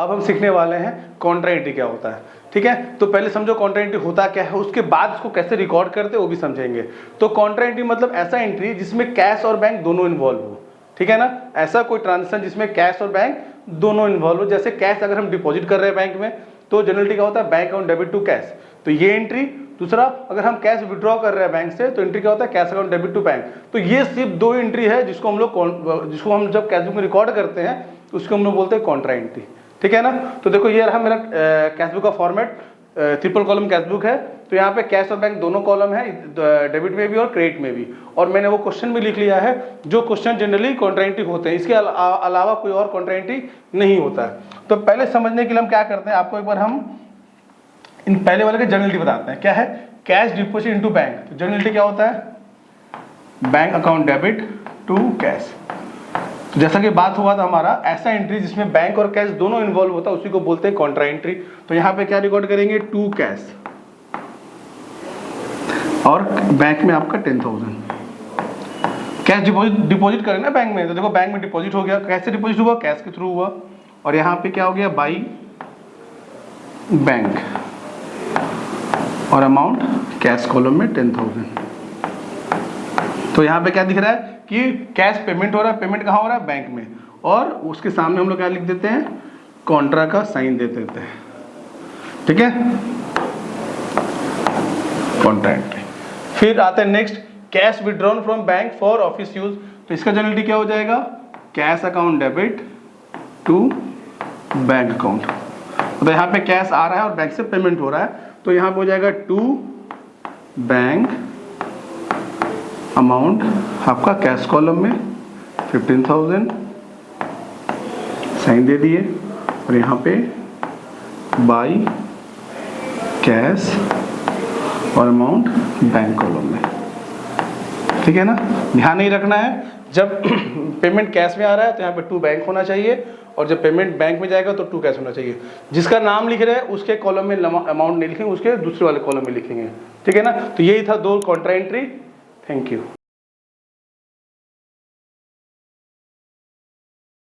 अब हम सीखने वाले हैं कॉन्ट्रा एंट्री क्या होता है। ठीक है, तो पहले समझो कॉन्ट्रा एंट्री होता क्या है, उसके बाद इसको कैसे रिकॉर्ड करते हैं वो भी समझेंगे। तो कॉन्ट्रा एंट्री मतलब ऐसा एंट्री जिसमें कैश और बैंक दोनों इन्वॉल्व हो। ठीक है ना, ऐसा कोई ट्रांजेक्शन जिसमें कैश और बैंक दोनों इन्वॉल्व हो। जैसे कैश अगर हम डिपॉजिट कर रहे हैं बैंक में तो जनरली क्या होता है, bank account debit to cash, तो ये एंट्री। दूसरा, अगर हम कैश विड्रॉ कर रहे हैं बैंक से तो एंट्री क्या होता है, cash account debit to bank. तो ये सिर्फ दो एंट्री है जिसको हम जब कैश बुक में रिकॉर्ड करते हैं उसको हम लोग बोलते हैं कॉन्ट्रा एंट्री। ठीक है ना, तो देखो ये रहा मेरा कैश बुक का format, triple column cash book है। तो यहाँ पे कैश और बैंक दोनों कॉलम है, डेबिट में भी और क्रेडिट में भी। और मैंने वो क्वेश्चन भी लिख लिया है जो क्वेश्चन जनरली कॉन्ट्रा एंट्री होते हैं, इसके अलावा कोई और कॉन्ट्रा एंट्री नहीं होता है। तो पहले समझने के लिए हम क्या करते हैं, आपको एक बार हम इन पहले वाले का जनरलिटी बताते हैं। क्या है, कैश डिपॉजिट इनटू बैंक। तो जनरलिटी क्या होता है, bank account debit to cash. तो जैसा कि बात हुआ था हमारा, ऐसा एंट्री जिसमें बैंक और कैश दोनों इन्वॉल्व होता है उसी को बोलते हैं कॉन्ट्रा एंट्री। तो यहाँ पे क्या रिकॉर्ड करेंगे, टू कैश और बैंक में आपका 10,000 कैश डिपॉजिट करें ना बैंक में। तो देखो बैंक में डिपॉजिट हो गया, कैसे डिपॉजिट हुआ, कैश के थ्रू हुआ। और यहाँ पे क्या हो गया, बाई बैंक और अमाउंट कैश कॉलम में 10,000। तो यहाँ पे क्या दिख रहा है कि कैश पेमेंट हो रहा है, पेमेंट कहाँ हो रहा है, बैंक में। और उसके सामने हम लोग क्या लिख देते हैं, कॉन्ट्रा का साइन दे देते हैं। ठीक है, कॉन्ट्रा एंट्री। फिर आते हैं next, cash withdrawn from bank for office use. तो इसका जनरलिटी क्या हो जाएगा, cash account debit to bank account. तो यहाँ पे कैश आ रहा है और बैंक से पेमेंट हो रहा है, तो यहाँ पे हो जाएगा टू बैंक अमाउंट आपका कैश कॉलम में 15,000 साइन दे दिए, और यहाँ पे बाई कैश और अमाउंट बैंक कॉलम में। ठीक है ना, ध्यान नहीं रखना है, जब पेमेंट कैश में आ रहा है तो यहाँ पे टू बैंक होना चाहिए, और जब पेमेंट बैंक में जाएगा तो टू कैश होना चाहिए। जिसका नाम लिख रहे हैं उसके कॉलम में अमाउंट नहीं लिखेंगे, उसके दूसरे वाले कॉलम में लिखेंगे। ठीक है ना, तो यही था दो कॉन्ट्रा एंट्री। Thank you.